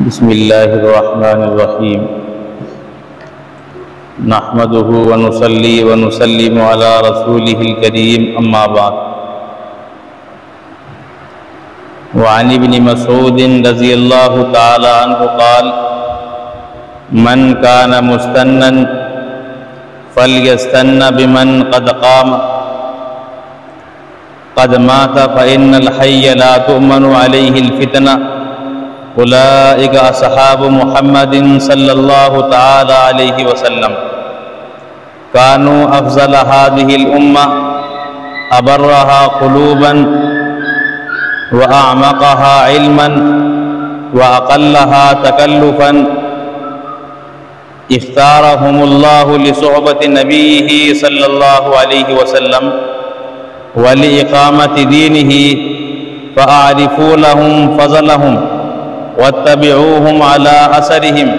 بسم اللہ الرحمن الرحیم نحمده ونصلی ونسلم علی رسولہ الکریم اما بعد وعن ابن مسعود رضی اللہ تعالی عنہ قال من کان مستنا فلیستن بمن قد قام قد مات فإن الحي لا تؤمن عليه الفتنة اولئک اصحاب محمد صلی اللہ تعالی علیہ وسلم كانوا افضل هذه الامة ابرها قلوبا واعمقها علما واقلها تكلفا اختارهم الله لصحبة نبيه صلی اللہ علیہ وسلم ولإقامة دينه فأعرفوا لهم فضلهم واتبعوهم على أثرهم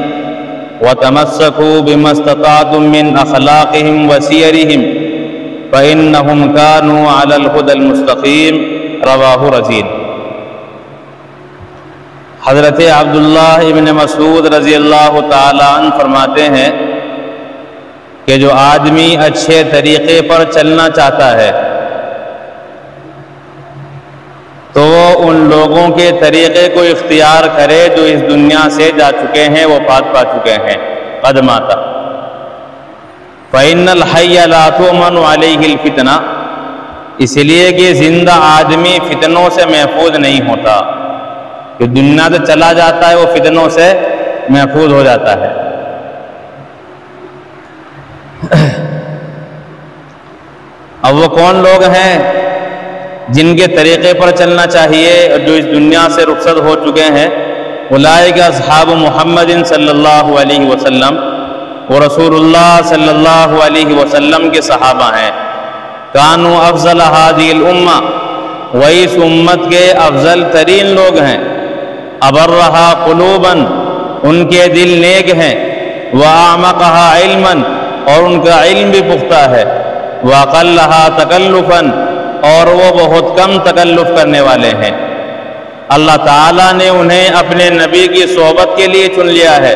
وتمسكوا بما استطعتم من أخلاقهم وسيرهم فإنهم كانوا على الهدى المستقيم رواه رزين۔ حضرت عبداللہ ابن مسعود رضی اللہ تعالیٰ عنہ فرماتے ہیں کہ جو آدمی اچھے طریقے پر چلنا چاہتا ہے تو وہ ان لوگوں کے طریقے کو اختیار کرے جو اس دنیا سے جا چکے ہیں، وفات پا چکے ہیں۔ قد مات فإن الحي لا تؤمن عليه الفتنة، اس لیے کہ زندہ آدمی فتنوں سے محفوظ نہیں ہوتا، کہ دنیا سے چلا جاتا ہے وہ فتنوں سے محفوظ ہو جاتا ہے۔ اب وہ کون لوگ ہیں جن کے طریقے پر چلنا چاہیے اور جو اس دنیا سے رخصت ہو چکے ہیں؟ اولئک اصحاب محمد صلی اللہ علیہ وسلم، وہ رسول اللہ صلی اللہ علیہ وسلم کے صحابہ ہیں۔ کانوا افضل هذه الامہ، وہ اس امت کے افضل ترین لوگ ہیں۔ ابرها قلوبا، ان کے دل نیک ہیں۔ واعمقها علما، اور ان کا علم بھی پختہ ہے۔ واقلها تکلفا، اور وہ بہت کم تکلف کرنے والے ہیں۔ اللہ تعالیٰ نے انہیں اپنے نبی کی صحبت کے لیے چن لیا ہے،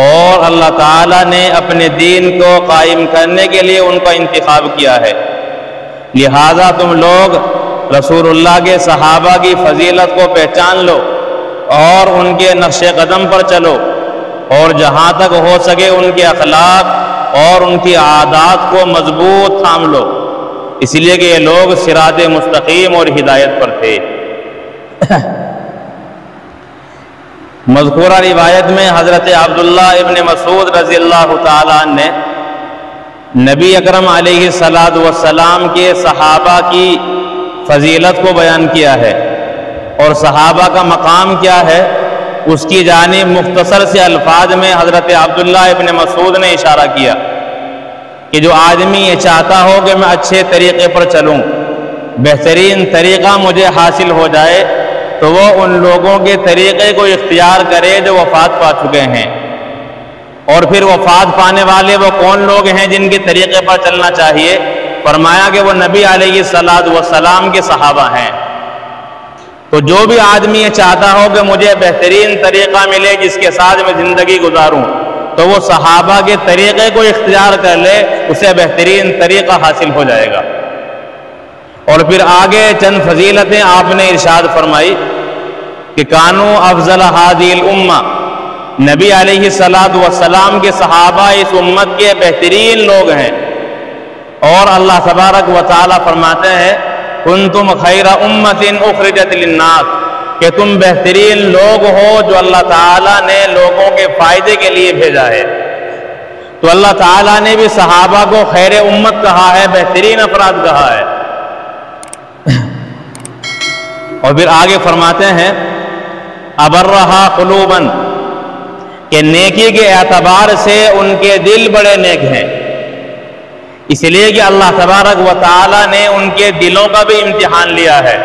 اور اللہ تعالیٰ نے اپنے دین کو قائم کرنے کے لیے ان کا انتخاب کیا ہے۔ لہذا تم لوگ رسول اللہ کے صحابہ کی فضیلت کو پہچان لو اور ان کے نقش قدم پر چلو، اور جہاں تک ہو سکے ان کے اخلاق اور ان کی عادات کو مضبوط تھام لو، اس لیے کہ یہ لوگ صراط مستقیم اور ہدایت پر تھے۔ مذکورہ روایت میں حضرت عبداللہ ابن مسعود رضی اللہ تعالیٰ عنہ نے نبی اکرم علیہ السلام کے صحابہ کی فضیلت کو بیان کیا ہے، اور صحابہ کا مقام کیا ہے اس کی جانب مختصر سے الفاظ میں حضرت عبداللہ ابن مسعود نے اشارہ کیا کہ جو آدمی یہ چاہتا ہو کہ میں اچھے طریقے پر چلوں، بہترین طریقہ مجھے حاصل ہو جائے، تو وہ ان لوگوں کے طریقے کو اختیار کرے جو وفات پا چکے ہیں۔ اور پھر وفات پانے والے وہ کون لوگ ہیں جن کے طریقے پر چلنا چاہیے؟ فرمایا کہ وہ نبی علیہ السلام کے صحابہ ہیں۔ تو جو بھی آدمی یہ چاہتا ہو کہ مجھے بہترین طریقہ ملے جس کے ساتھ میں زندگی گزاروں، تو وہ صحابہ کے طریقے کو اختیار کر لے، اسے بہترین طریقہ حاصل ہو جائے گا۔ اور پھر آگے چند فضیلتیں آپ نے ارشاد فرمائی کہ کانوا افضل هذه الامہ، نبی علیہ السلام کے صحابہ اس امت کے بہترین لوگ ہیں۔ اور اللہ تبارک و تعالی فرماتے ہیں کنتم خیر امۃ اخرجت للناس، کہ تم بہترین لوگ ہو جو اللہ تعالیٰ نے لوگوں کے فائدے کے لیے بھیجا ہے۔ تو اللہ تعالیٰ نے بھی صحابہ کو خیر امت کہا ہے، بہترین افراد کہا ہے۔ اور پھر آگے فرماتے ہیں ابرہا قلوبا، کہ نیکی کے اعتبار سے ان کے دل بڑے نیک ہیں، اس لیے کہ اللہ تبارک و تعالیٰ نے ان کے دلوں کا بھی امتحان لیا ہے۔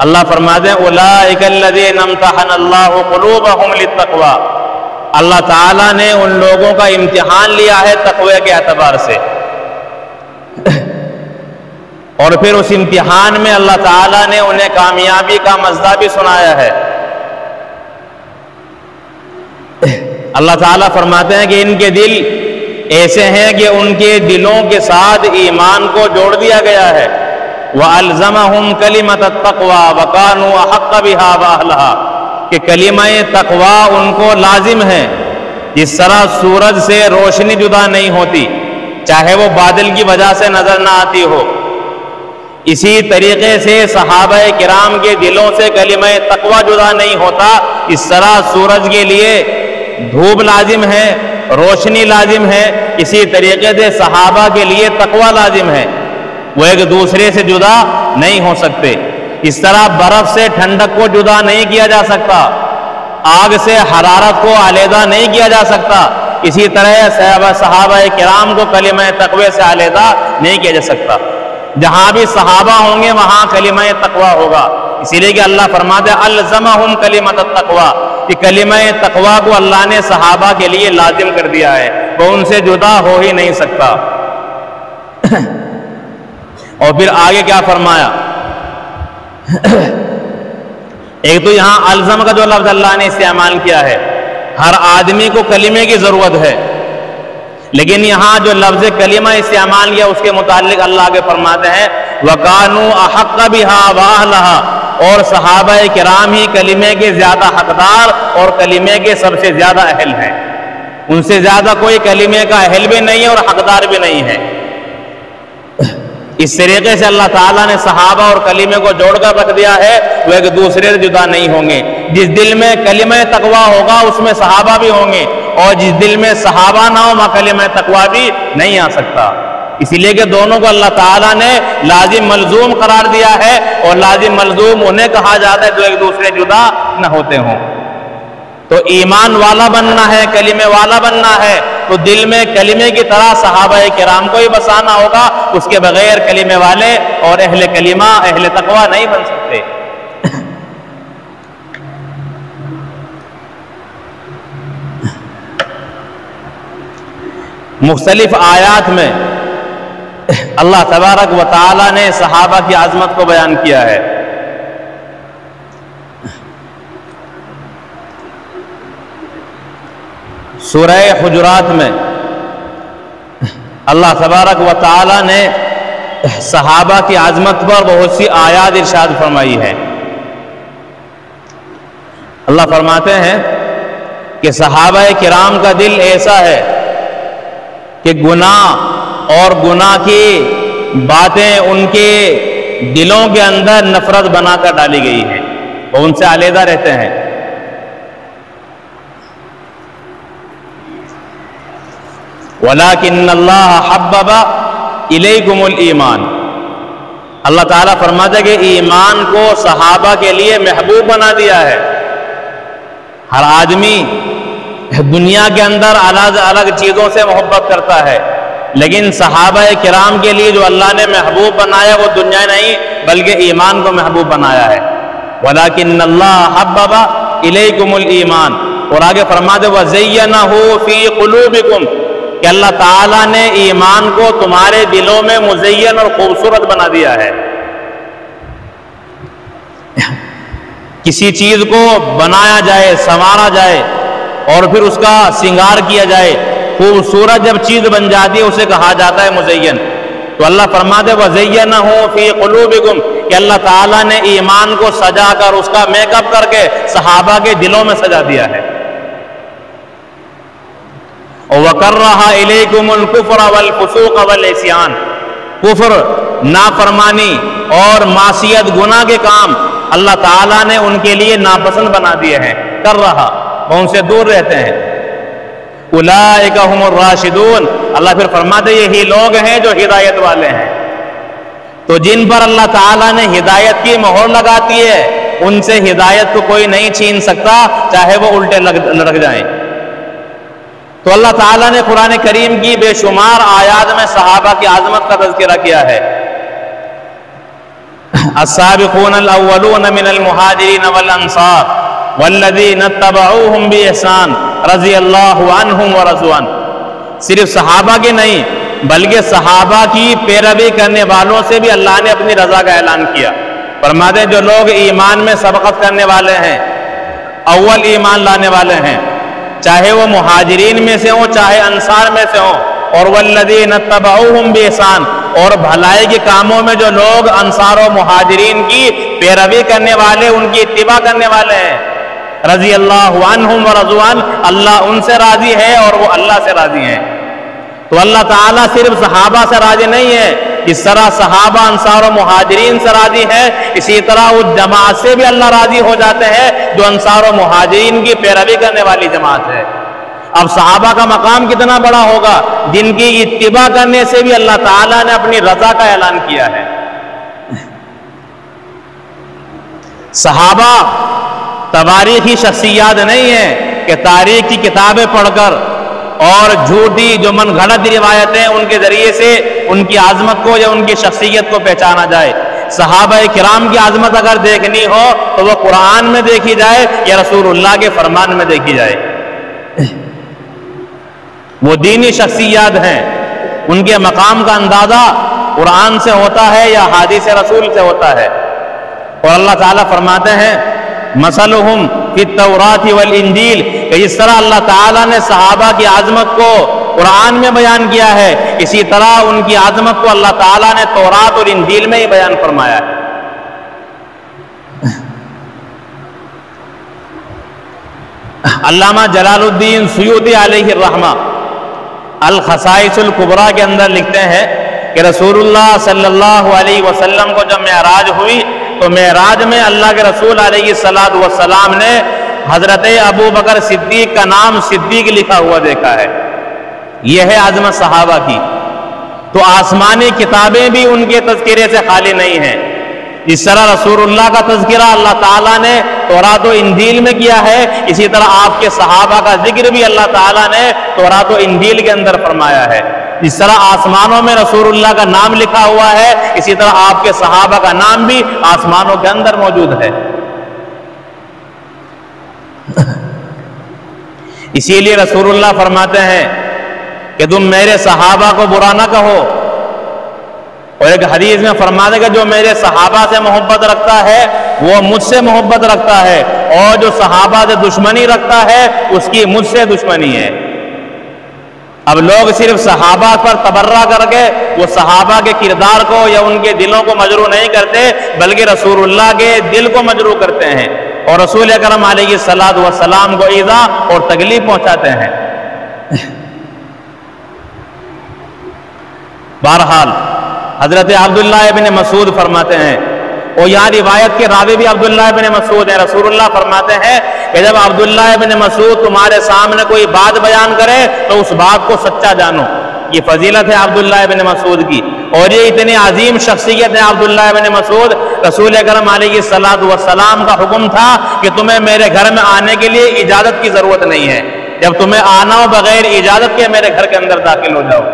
اللہ فرماتے ہیں اولئک الذین امتحن اللہ قلوبہم للتقوی، اللہ تعالیٰ نے ان لوگوں کا امتحان لیا ہے تقوی کے اعتبار سے۔ اور پھر اس امتحان میں اللہ تعالیٰ نے انہیں کامیابی کا مزہ بھی سنایا ہے۔ اللہ تعالیٰ فرماتے ہیں کہ ان کے دل ایسے ہیں کہ ان کے دلوں کے ساتھ ایمان کو جوڑ دیا گیا ہے۔ وَأَلْزَمَهُمْ كَلِمَةَ التَّقْوَى وَكَانُوا أَحَقَّ بِهَا وَأَهْلَهَا کہ کلمہ تقوی ان کو لازم ہے۔ جس طرح سورج سے روشنی جدا نہیں ہوتی چاہے وہ بادل کی وجہ سے نظر نہ آتی ہو، اسی طریقے سے صحابہ کرام کے دلوں سے کلمہ تقوی جدا نہیں ہوتا۔ اس طرح سورج کے لیے دھوپ لازم ہے، روشنی لازم ہے، اسی طریقے سے صحابہ کے لیے تقوی لازم ہے، وہ ایک دوسرے سے جدا نہیں ہو سکتے۔ اس طرح برف سے ٹھنڈک کو جدا نہیں کیا جا سکتا، آگ سے حرارت کو علیحدہ نہیں کیا جا سکتا، اسی طرح صحابہ کرام کو کلمہ تقوی سے علیحدہ نہیں کیا جا سکتا۔ جہاں بھی صحابہ ہوں گے وہاں کلمہ تقوی ہوگا، اسی لیے کہ اللہ فرماتے ہیں الزمہم کلمۃ التقوی کہ کلمہ تقوی کو اللہ نے صحابہ کے لیے لازم کر دیا ہے، وہ ان سے جدا ہو ہی نہیں سکتا۔ اور پھر آگے کیا فرمایا؟ ایک تو یہاں الزم کا جو لفظ اللہ نے استعمال کیا ہے، ہر آدمی کو کلمے کی ضرورت ہے، لیکن یہاں جو لفظ کلمہ استعمال کیا اس کے متعلق اللہ آگے فرماتے ہیں وَكَانُوا أَحَقَّ بِهَا وَأَهْلَهَا اور صحابہ کرام ہی کلمے کے زیادہ حقدار اور کلمے کے سب سے زیادہ اہل ہیں، ان سے زیادہ کوئی کلمے کا اہل بھی نہیں ہے اور حقدار بھی نہیں ہے۔ اس طریقے سے اللہ تعالیٰ نے صحابہ اور کلمے کو جوڑ کر رکھ دیا ہے، وہ ایک دوسرے سے جدا نہیں ہوں گے۔ جس دل میں کلمہ تقوی ہوگا اس میں صحابہ بھی ہوں گے، اور جس دل میں صحابہ نہ ہو وہاں کلمہ تقوی بھی نہیں آ سکتا۔ اسی لیے کہ دونوں کو اللہ تعالیٰ نے لازم ملزوم قرار دیا ہے، اور لازم ملزوم انہیں کہا جاتا ہے جو ایک دوسرے جدا نہ ہوتے ہوں۔ تو ایمان والا بننا ہے، کلمے والا بننا ہے، تو دل میں کلمے کی طرح صحابہ کرام کو ہی بسانا ہوگا، اس کے بغیر کلمے والے اور اہل کلمہ اہل تقوی نہیں بن سکتے۔ مختلف آیات میں اللہ تبارک و تعالی نے صحابہ کی عظمت کو بیان کیا ہے۔ سورہ حجرات میں اللہ تبارک و تعالی نے صحابہ کی عظمت پر بہت سی آیات ارشاد فرمائی ہے۔ اللہ فرماتے ہیں کہ صحابہ کرام کا دل ایسا ہے کہ گناہ اور گناہ کی باتیں ان کے دلوں کے اندر نفرت بنا کر ڈالی گئی ہے، وہ ان سے علیحدہ رہتے ہیں۔ وَلَكِنَّ اللَّهَ حَبَّبَ إِلَيْكُمُ الْإِيمَانَ اللہ تعالیٰ فرماتا ہے کہ ایمان کو صحابہ کے لیے محبوب بنا دیا ہے۔ ہر آدمی دنیا کے اندر الگ الگ چیزوں سے محبت کرتا ہے، لیکن صحابہ کرام کے لیے جو اللہ نے محبوب بنایا وہ دنیا نہیں بلکہ ایمان کو محبوب بنایا ہے۔ وَلَكِنَّ اللَّهَ حَبَّبَ إِلَيْكُمُ الْإِيمَانَ اور آگے فرماتے وَزَيَّنَهُ فِي قُلُوبِكُمْ کہ اللہ تعالیٰ نے ایمان کو تمہارے دلوں میں مزین اور خوبصورت بنا دیا ہے۔ کسی چیز کو بنایا جائے، سنوارا جائے اور پھر اس کا سنگار کیا جائے، خوبصورت جب چیز بن جاتی ہے اسے کہا جاتا ہے مزین۔ تو اللہ فرماتے وَزَيَّنَهُ فِي قُلُوبِكُمْ کہ اللہ تعالیٰ نے ایمان کو سجا کر اس کا میک اپ کر کے صحابہ کے دلوں میں سجا دیا ہے۔ وَكَرَّهَ إِلَيْكُمُ الْكُفْرَ وَالْفُسُوقَ وَالْعِصْيَانَ کفر، نافرمانی اور معصیت، گناہ کے کام اللہ تعالیٰ نے ان کے لیے ناپسند بنا دیے ہیں۔ کر رہا وہ ان سے دور رہتے ہیں۔ اولئک هم الراشدون اللہ پھر فرماتے یہی لوگ ہیں جو ہدایت والے ہیں۔ تو جن پر اللہ تعالیٰ نے ہدایت کی مہر لگاتی ہے ان سے ہدایت کو کوئی نہیں چھین سکتا، چاہے وہ الٹے لڑک جائیں۔ تو اللہ تعالیٰ نے قرآن کریم کی بے شمار آیات میں صحابہ کی عظمت کا تذکرہ کیا ہے۔ السابقون الاولون من المہاجرین والانصار والذین اتبعوہم بإحسان رضی اللہ عنہم ورضوا عنہ صرف صحابہ کی نہیں بلکہ صحابہ کی پیروی کرنے والوں سے بھی اللہ نے اپنی رضا کا اعلان کیا۔ فرماتے ہیں جو لوگ ایمان میں سبقت کرنے والے ہیں، اول ایمان لانے والے ہیں، چاہے وہ مہاجرین میں سے ہوں چاہے انصار میں سے ہوں، اور والذین اتبعوہم بإحسان، اور بھلائی کے کاموں میں جو لوگ انصار و مہاجرین کی پیروی کرنے والے، ان کی اتباع کرنے والے ہیں، رضی اللہ عنہم ورضوا عنہ، اللہ ان سے راضی ہے اور وہ اللہ سے راضی ہیں۔ تو اللہ تعالیٰ صرف صحابہ سے راضی نہیں ہے، اس طرح صحابہ انصار و مہاجرین سے راضی ہے، اسی طرح اس جماعت سے بھی اللہ راضی ہو جاتے ہیں جو انصار و مہاجرین کی پیروی کرنے والی جماعت ہے۔ اب صحابہ کا مقام کتنا بڑا ہوگا جن کی اتباع کرنے سے بھی اللہ تعالیٰ نے اپنی رضا کا اعلان کیا ہے۔ صحابہ تواریخی شخصیات نہیں ہیں کہ تاریخ کی کتابیں پڑھ کر اور جھوٹی جو من گھڑت روایتیں ان کے ذریعے سے ان کی عظمت کو یا ان کی شخصیت کو پہچانا جائے۔ صحابہ کرام کی عظمت اگر دیکھنی ہو تو وہ قرآن میں دیکھی جائے یا رسول اللہ کے فرمان میں دیکھی جائے۔ وہ دینی شخصیات ہیں، ان کے مقام کا اندازہ قرآن سے ہوتا ہے یا حدیث رسول سے ہوتا ہے۔ اور اللہ تعالیٰ فرماتے ہیں مثلہم فی التوراۃ والانجیل، کہ اس طرح اللہ تعالیٰ نے صحابہ کی عظمت کو قرآن میں بیان کیا ہے، اسی طرح ان کی عظمت کو اللہ تعالیٰ نے تورات اور انجیل میں ہی بیان فرمایا ہے۔ علامہ جلال الدین سیوطی علیہ الرحمہ الخصائص الکبریٰ کے اندر لکھتے ہیں کہ رسول اللہ صلی اللہ علیہ وسلم کو جب معراج ہوئی تو معراج میں اللہ کے رسول علیہ السلام نے حضرت ابو بکر صدیق کا نام صدیق لکھا ہوا دیکھا ہے۔ یہ ہے عظمت صحابہ کی۔ تو آسمانی کتابیں بھی ان کے تذکرے سے خالی نہیں ہیں۔ اس طرح رسول اللہ کا تذکرہ اللہ تعالیٰ نے تورات و انجیل میں کیا ہے، اسی طرح آپ کے صحابہ کا ذکر بھی اللہ تعالیٰ نے تورات و انجیل کے اندر فرمایا ہے۔ جس طرح آسمانوں میں رسول اللہ کا نام لکھا ہوا ہے، اسی طرح آپ کے صحابہ کا نام بھی آسمانوں کے اندر موجود ہے۔ اسی لیے رسول اللہ فرماتے ہیں کہ تم میرے صحابہ کو برا نہ کہو، اور ایک حدیث میں فرماتے کہ جو میرے صحابہ سے محبت رکھتا ہے وہ مجھ سے محبت رکھتا ہے، اور جو صحابہ سے دشمنی رکھتا ہے اس کی مجھ سے دشمنی ہے۔ اب لوگ صرف صحابہ پر تبرہ کر کے وہ صحابہ کے کردار کو یا ان کے دلوں کو مجروح نہیں کرتے، بلکہ رسول اللہ کے دل کو مجروح کرتے ہیں اور رسول اکرم علیہ السلام کو ایذا اور تکلیف پہنچاتے ہیں۔ بہرحال حضرت عبداللہ ابن مسعود فرماتے ہیں، اور یہاں روایت کے راوی بھی عبداللہ ابن مسعود ہیں، رسول اللہ فرماتے ہیں کہ جب عبداللہ ابن مسعود تمہارے سامنے کوئی بات بیان کرے تو اس بات کو سچا جانو۔ یہ فضیلت ہے عبداللہ ابن مسعود کی، اور یہ اتنی عظیم شخصیت ہے عبداللہ ابن مسعود۔ رسول اکرم علیہ السلام کا حکم تھا کہ تمہیں میرے گھر میں آنے کے لیے اجازت کی ضرورت نہیں ہے، جب تمہیں آنا ہو بغیر اجازت کے میرے گھر کے اندر داخل ہو جاؤ۔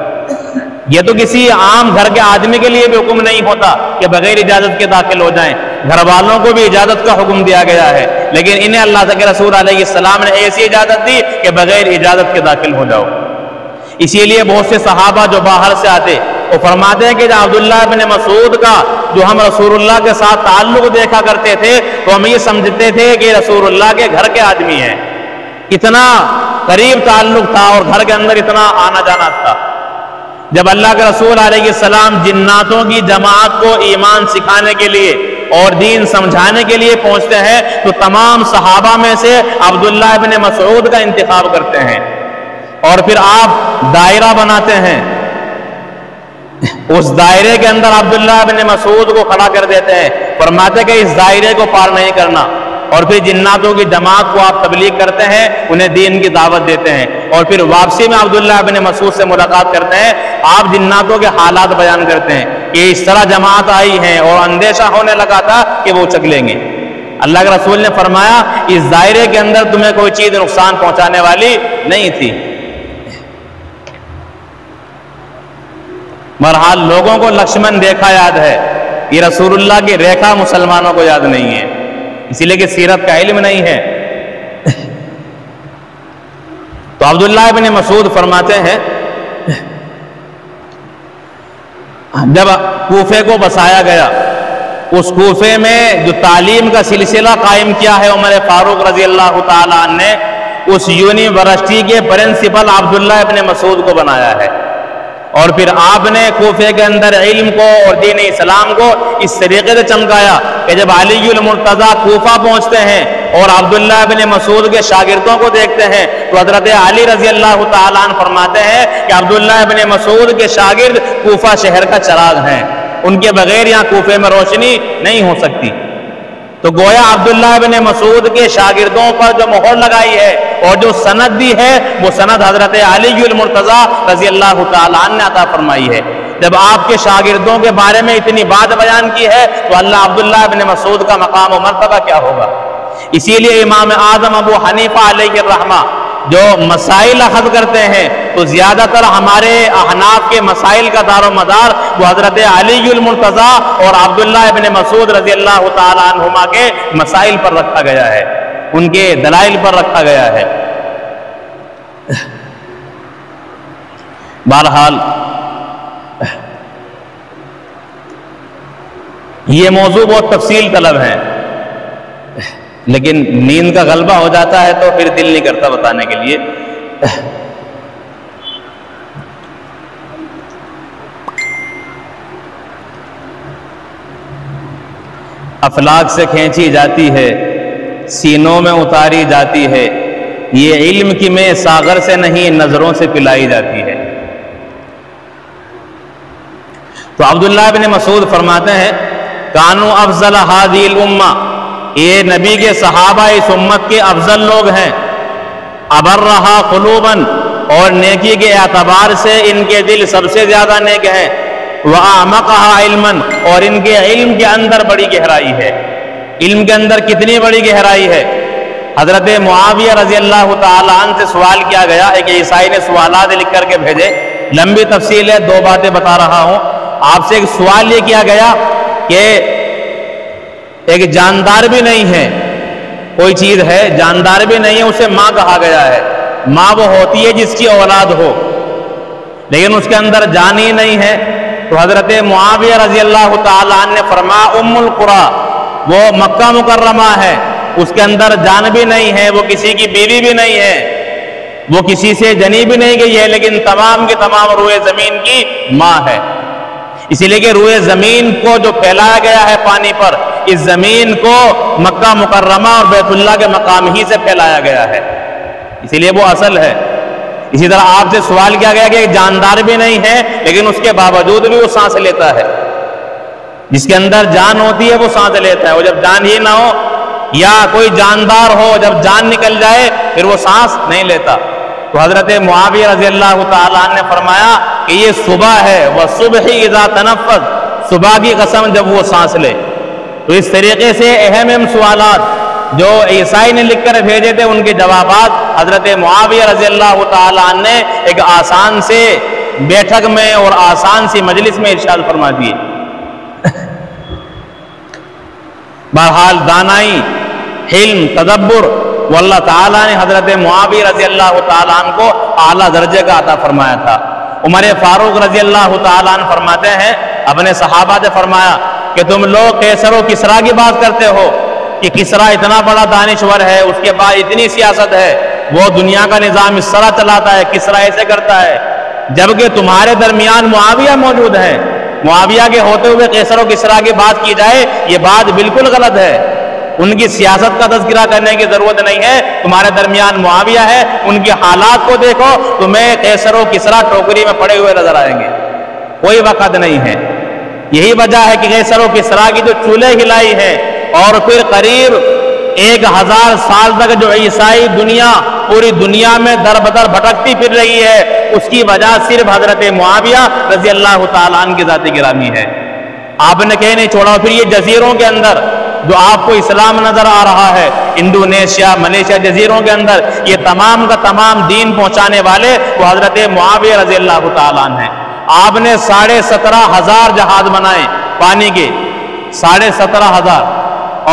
یہ تو کسی عام گھر کے آدمی کے لیے بھی حکم نہیں ہوتا کہ بغیر اجازت کے داخل ہو جائیں، گھر والوں کو بھی اجازت کا حکم دیا گیا ہے، لیکن انہیں اللہ کے رسول علیہ السلام نے ایسی اجازت دی کہ بغیر اجازت کے داخل ہو جاؤ۔ اسی لیے بہت سے صحابہ جو باہر سے آتے وہ فرماتے ہیں کہ عبداللہ ابن مسعود کا جو ہم رسول اللہ کے ساتھ تعلق دیکھا کرتے تھے تو ہم یہ سمجھتے تھے کہ رسول اللہ کے گھر کے آدمی ہیں، اتنا قریب تعلق تھا اور گھر کے اندر اتنا آنا جانا تھا۔ جب اللہ کے رسول علیہ السلام جناتوں کی جماعت کو ایمان سکھانے کے لیے اور دین سمجھانے کے لیے پہنچتے ہیں تو تمام صحابہ میں سے عبداللہ ابن مسعود کا انتخاب کرتے ہیں، اور پھر آپ دائرہ بناتے ہیں، اس دائرے کے اندر عبداللہ ابن مسعود کو کھڑا کر دیتے ہیں، فرماتے کہ اس دائرے کو پار نہیں کرنا، اور پھر جناتوں کی جماعت کو آپ تبلیغ کرتے ہیں، انہیں دین کی دعوت دیتے ہیں، اور پھر واپسی میں عبداللہ ابن مسعود سے ملاقات کرتے ہیں، آپ جناتوں کے حالات بیان کرتے ہیں کہ اس طرح جماعت آئی ہے اور اندیشہ ہونے لگا تھا کہ وہ چک لیں گے۔ اللہ کے رسول نے فرمایا اس دائرے کے اندر تمہیں کوئی چیز نقصان پہنچانے والی نہیں تھی۔ بہرحال لوگوں کو لکشمن ریکھا یاد ہے، یہ رسول اللہ کی ریکھا مسلمانوں کو یاد نہیں ہے، اسی لیے کہ سیرت کا علم نہیں ہے۔ تو عبداللہ ابن مسعود فرماتے ہیں جب کوفے کو بسایا گیا، اس کوفے میں جو تعلیم کا سلسلہ قائم کیا ہے عمر فاروق رضی اللہ تعالیٰ عنہ نے، اس یونیورسٹی کے پرنسپل عبداللہ ابن مسعود کو بنایا ہے۔ اور پھر آپ نے کوفے کے اندر علم کو اور دین اسلام کو اس طریقے سے چمکایا کہ جب علی المرتضیٰ کوفہ پہنچتے ہیں اور عبداللہ ابن مسعود کے شاگردوں کو دیکھتے ہیں تو حضرت علی رضی اللہ تعالیٰ عنہ فرماتے ہیں کہ عبداللہ ابن مسعود کے شاگرد کوفہ شہر کا چراغ ہیں، ان کے بغیر یہاں کوفے میں روشنی نہیں ہو سکتی۔ تو گویا عبداللہ ابن مسعود کے شاگردوں پر جو مہر لگائی ہے اور جو سند دی ہے وہ سند حضرت علی المرتضیٰ رضی اللہ تعالیٰ عنہ نے عطا فرمائی ہے۔ جب آپ کے شاگردوں کے بارے میں اتنی بات بیان کی ہے تو اللہ عبداللہ ابن مسعود کا مقام و مرتبہ کیا ہوگا۔ اسی لیے امام اعظم ابو حنیفہ علیہ الرحمہ جو مسائل اخذ کرتے ہیں تو زیادہ تر ہمارے احناف کے مسائل کا دار و مدار وہ حضرت علی المرتضیٰ اور عبداللہ ابن مسعود رضی اللہ تعالیٰ عنہما کے مسائل پر رکھا گیا ہے، ان کے دلائل پر رکھا گیا ہے۔ بہرحال یہ موضوع بہت تفصیل طلب ہے، لیکن نیند کا غلبہ ہو جاتا ہے تو پھر دل نہیں کرتا بتانے کے لیے۔ افلاک سے کھینچی جاتی ہے، سینوں میں اتاری جاتی ہے، یہ علم کی میں ساغر سے نہیں نظروں سے پلائی جاتی ہے۔ تو عبداللہ بن مسعود فرماتے ہیں کانو افضل ہذی الامہ، یہ نبی کے صحابہ اس امت کے افضل لوگ ہیں، ابرہا قلوباً، اور نیکی کے اعتبار سے ان کے دل سب سے زیادہ نیک ہیں، وَأَعْمَقَهَا عِلْمًا، اور ان کے علم کے اندر بڑی گہرائی ہے۔ علم کے اندر کتنی بڑی گہرائی ہے؟ حضرت معاویہ رضی اللہ تعالیٰ عنہ سے سوال کیا گیا، ایک عیسائی نے سوالات لکھ کر کے بھیجے، لمبی تفصیل ہے، دو باتیں بتا رہا ہوں۔ آپ سے ایک سوال یہ کیا گیا کہ ایک جاندار بھی نہیں ہے، کوئی چیز ہے جاندار بھی نہیں ہے، اسے ماں کہا گیا ہے۔ ماں وہ ہوتی ہے جس کی اولاد ہو، لیکن اس کے اندر جان ہی نہیں ہے۔ تو حضرت معاویہ رضی اللہ تعالیٰ عنہ نے فرمایا ام القریٰ، وہ مکہ مکرمہ ہے، اس کے اندر جان بھی نہیں ہے، وہ کسی کی بیوی بھی نہیں ہے، وہ کسی سے جنی بھی نہیں گئی ہے، لیکن تمام کی تمام روئے زمین کی ماں ہے۔ اسی لیے کہ روئے زمین کو جو پھیلایا گیا ہے پانی پر، اس زمین کو مکہ مکرمہ اور بیت اللہ کے مقام ہی سے پھیلایا گیا ہے، اسی لیے وہ اصل ہے۔ اسی طرح آپ سے سوال کیا گیا کہ ایک جاندار بھی نہیں ہے لیکن اس کے باوجود بھی وہ سانس لیتا ہے، جس کے اندر جان ہوتی ہے وہ سانس لیتا ہے، وہ جب جان ہی نہ ہو یا کوئی جاندار ہو، جب جان نکل جائے پھر وہ سانس نہیں لیتا۔ تو حضرت معاویہ رضی اللہ تعالیٰ عنہ نے فرمایا کہ یہ صبح ہے، وَالصُّبْحِ اِذَا تَنَفَّسَ، صبح کی قسم جب وہ سانس لے۔ تو اس طریقے سے اہم سوالات جو عیسائی نے لکھ کر بھیجے تھے ان کے جوابات حضرت معاویہ رضی اللہ تعالیٰ عنہ نے ایک آسان سے بیٹھک میں اور آسان سی مجلس میں ارشاد فرما دیے۔ بہرحال دانائی، حلم، تدبر وہ اللہ تعالیٰ نے حضرت معاویہ رضی اللہ تعالیٰ عنہ کو اعلیٰ درجے کا عطا فرمایا تھا۔ عمر فاروق رضی اللہ تعالیٰ عنہ فرماتے ہیں، اپنے صحابہ سے فرمایا کہ تم لوگ قیصر و کسریٰ کی بات کرتے ہو کہ کسریٰ اتنا بڑا دانشور ہے، اس کے بعد اتنی سیاست ہے، وہ دنیا کا نظام اس طرح چلاتا ہے، کسریٰ ایسے کرتا ہے، جبکہ تمہارے درمیان معاویہ موجود ہے۔ معاویہ کے ہوتے ہوئے قیصر و کسریٰ کی بات کی جائے یہ بات بالکل غلط ہے، ان کی سیاست کا تذکرہ کرنے کی ضرورت نہیں ہے، تمہارے درمیان معاویہ ہے، ان کے حالات کو دیکھو، تمہیں قیصر و کسریٰ ٹوکری میں پڑے ہوئے نظر آئیں گے، کوئی وقت نہیں ہے۔ یہی وجہ ہے کہ قیصر و کسریٰ کی جو چولہے ہلائی ہے اور پھر قریب 1000 سال تک جو عیسائی دنیا پوری دنیا میں در بدر بھٹکتی پھر رہی ہے، اس کی وجہ صرف حضرت معاویہ رضی اللہ تعالیٰ عنہ کی ذات گرامی ہے۔ آپ نے کہیں نہیں چھوڑا۔ پھر یہ جزیروں کے اندر جو آپ کو اسلام نظر آ رہا ہے، انڈونیشیا، ملیشیا جزیروں کے اندر یہ تمام کا تمام دین پہنچانے والے وہ حضرت معاویہ رضی اللہ تعالیٰ عنہ ہیں۔ آپ نے 17,500 جہاز بنائے پانی کے، 17,500،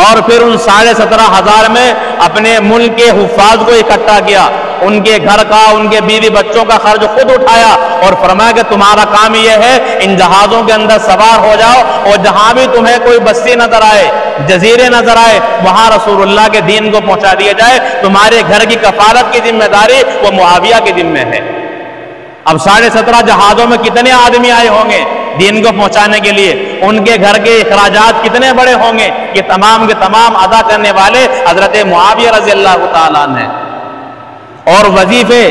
اور پھر ان 17,500 میں اپنے ملک کے حفاظ کو اکٹھا کیا ان کے گھر کا، ان کے بیوی بچوں کا خرچ خود اٹھایا، اور فرمایا کہ تمہارا کام یہ ہے ان جہازوں کے اندر سوار ہو جاؤ، اور جہاں بھی تمہیں کوئی بستی نظر آئے، جزیرے نظر آئے، وہاں رسول اللہ کے دین کو پہنچا دیا جائے۔ تمہارے گھر کی کفالت کی ذمہ داری وہ معاویہ کے ذمہ ہے۔ اب 17.5 جہازوں میں کتنے آدمی آئے ہوں گے دین کو پہنچانے کے لیے، ان کے گھر کے اخراجات کتنے بڑے ہوں گے، یہ تمام کے تمام ادا کرنے والے حضرت معاویہ رضی اللہ تعالیٰ عنہ ہیں۔ اور وظیفے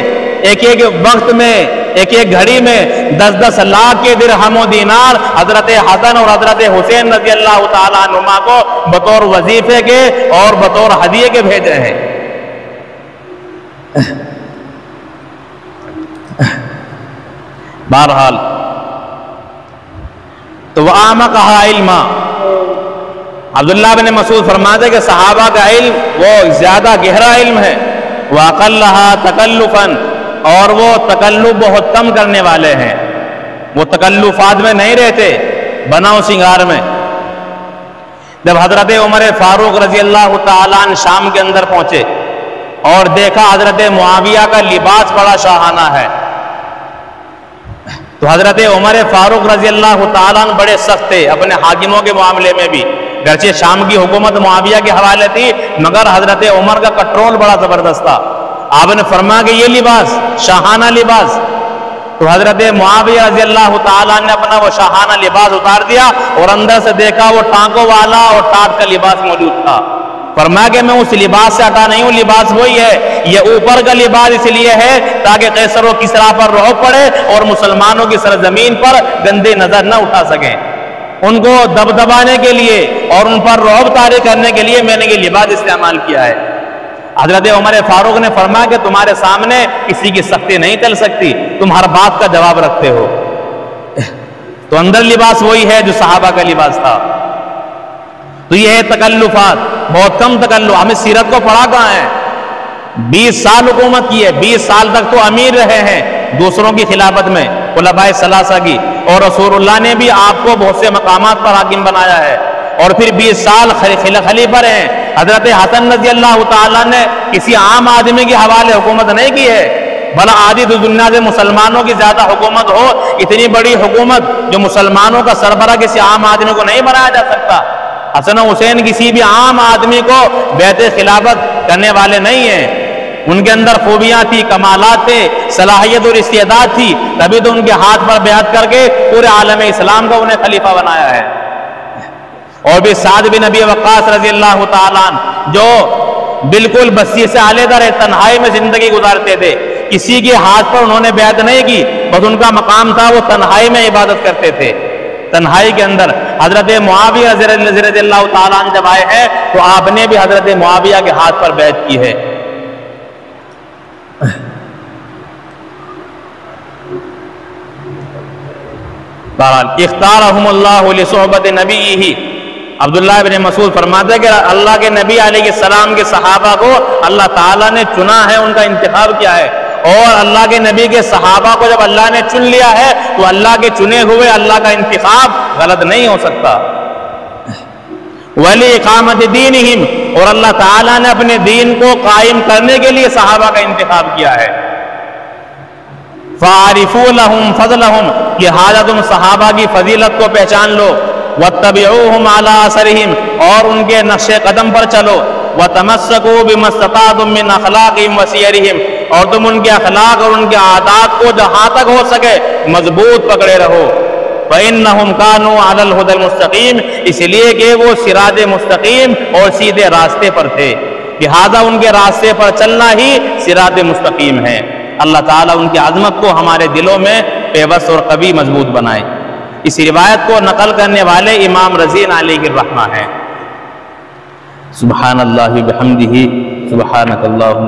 ایک ایک وقت میں، ایک ایک گھڑی میں 10-10 لاکھ کے درہم و دینار حضرت حسن اور حضرت حسین رضی اللہ تعالیٰ عنہما کو بطور وظیفے کے اور بطور ہدیے کے بھیجے ہیں۔ بہرحال تو وَأَعْمَقَهَا عِلْمًا، عبداللہ بن مسعود فرماتے کہ صحابہ کا علم وہ زیادہ گہرا علم ہے، وَأَقَلَّهَا تَكَلُّفًا، اور وہ تکلف بہت کم کرنے والے ہیں، وہ تکلفات میں نہیں رہتے، بناؤ سنگار میں۔ جب حضرت عمر فاروق رضی اللہ تعالیٰ عنہ شام کے اندر پہنچے اور دیکھا حضرت معاویہ کا لباس بڑا شاہانہ ہے، تو حضرت عمر فاروق رضی اللہ تعالیٰ عنہ بڑے سخت تھے اپنے حاکموں کے معاملے میں بھی، گرچہ شام کی حکومت معاویہ کے حوالے تھی، مگر حضرت عمر کا کنٹرول بڑا زبردست تھا۔ آپ نے فرمایا کہ یہ لباس شاہانہ لباس، تو حضرت معاویہ رضی اللہ تعالیٰ نے اپنا وہ شاہانہ لباس اتار دیا اور اندر سے دیکھا وہ ٹانکوں والا اور ٹاٹ کا لباس موجود تھا۔ فرمایا کہ میں اس لباس سے ہٹا نہیں ہوں، لباس وہی ہے، یہ اوپر کا لباس اس لیے ہے تاکہ قیصر و کسریٰ پر رعب پڑے اور مسلمانوں کی سرزمین پر گندی نظر نہ اٹھا سکیں، ان کو دبدبانے کے لیے اور ان پر رعب طاری کرنے کے لیے میں نے یہ لباس استعمال کیا ہے۔ حضرت عمر فاروق نے فرمایا کہ تمہارے سامنے کسی کی سختی نہیں چل سکتی، تم ہر بات کا جواب رکھتے ہو۔ تو اندر لباس وہی ہے جو صحابہ کا لباس تھا۔ تو یہ ہے تکلفات، بہت کم تکلف۔ ہمیں سیرت کو پڑھا کہاں ہے؟ 20 سال حکومت کی ہے، 20 سال تک تو امیر رہے ہیں دوسروں کی خلافت میں، خلفاء ثلاثہ کی، اور رسول اللہ نے بھی آپ کو بہت سے مقامات پر حاکم بنایا ہے، اور پھر 20 سال خلیفہ رہے ہیں۔ حضرت حسن رضی اللہ تعالیٰ نے کسی عام آدمی کے حوالے حکومت نہیں کی ہے، بھلا آدھی دنیا سے مسلمانوں کی زیادہ حکومت ہو، اتنی بڑی حکومت جو مسلمانوں کا سربراہ کسی عام آدمی کو نہیں بنایا جا سکتا۔ حسن و حسین کسی بھی عام آدمی کو بیعت خلافت کرنے والے نہیں ہیں، ان کے اندر خوبیاں تھی، کمالات تھے، صلاحیت اور استعداد تھی، تبھی تو ان کے ہاتھ پر بیعت کر کے پورے عالم اسلام کو انہیں خلیفہ بنایا ہے۔ اور بھی سعد بن ابی وقاص رضی اللہ تعالیٰ عنہ جو بالکل بستی سے علیحدہ رہے، تنہائی میں زندگی گزارتے تھے، کسی کے ہاتھ پر انہوں نے بیعت نہیں کی، بس ان کا مقام تھا وہ تنہائی میں عبادت کرتے تھے، تنہائی کے اندر۔ حضرت معاویہ رضی اللہ تعالیٰ عنہ جب آئے ہیں تو آپ نے بھی حضرت معاویہ کے ہاتھ پر بیعت کی ہے۔ اختارہم اللہ لصحبت نبیہ، عبداللہ بن مسعود فرماتے ہیں کہ اللہ کے نبی علیہ السلام کے صحابہ کو اللہ تعالیٰ نے چنا ہے، ان کا انتخاب کیا ہے، اور اللہ کے نبی کے صحابہ کو جب اللہ نے چن لیا ہے تو اللہ کے چنے ہوئے اللہ کا انتخاب غلط نہیں ہو سکتا۔ وَلِإِقَامَةِ دِينِهِمْ، اور اللہ تعالیٰ نے اپنے دین کو قائم کرنے کے لیے صحابہ کا انتخاب کیا ہے۔ فَعَارِفُوا لَهُمْ فَضْلَهُمْ، لہذا تم صحابہ کی فضیلت کو پہچان لو، وَاتَّبِعُوهُمْ عَلَىٰ أَثَرِهِمْ، اور ان کے نقش قدم پر چلو، وَتَمَسَّكُوا بِمَا اسْتَطَعْتُم مِّنْ أَخْلَاقِهِمْ وَسِيَرِهِمْ، اور تم ان کے اخلاق اور ان کے عادات کو جہاں تک ہو سکے مضبوط پکڑے رہو۔ فَإِنَّهُمْ كَانُوا عَلَى الْهُدَى الْمُسْتَقِيمِ، اس لیے کہ وہ صراط مستقیم اور سیدھے راستے پر تھے، لہذا ان کے راستے پر چلنا ہی صراط مستقیم ہے۔ اللہ تعالیٰ ان کی عظمت کو ہمارے دلوں میں پیوست اور قوی مضبوط بنائے۔ اس روایت کو نقل کرنے والے امام رضین علیہ الرحمہ ہیں۔ سبحان اللہ بحمدہ، سبحانک اللہم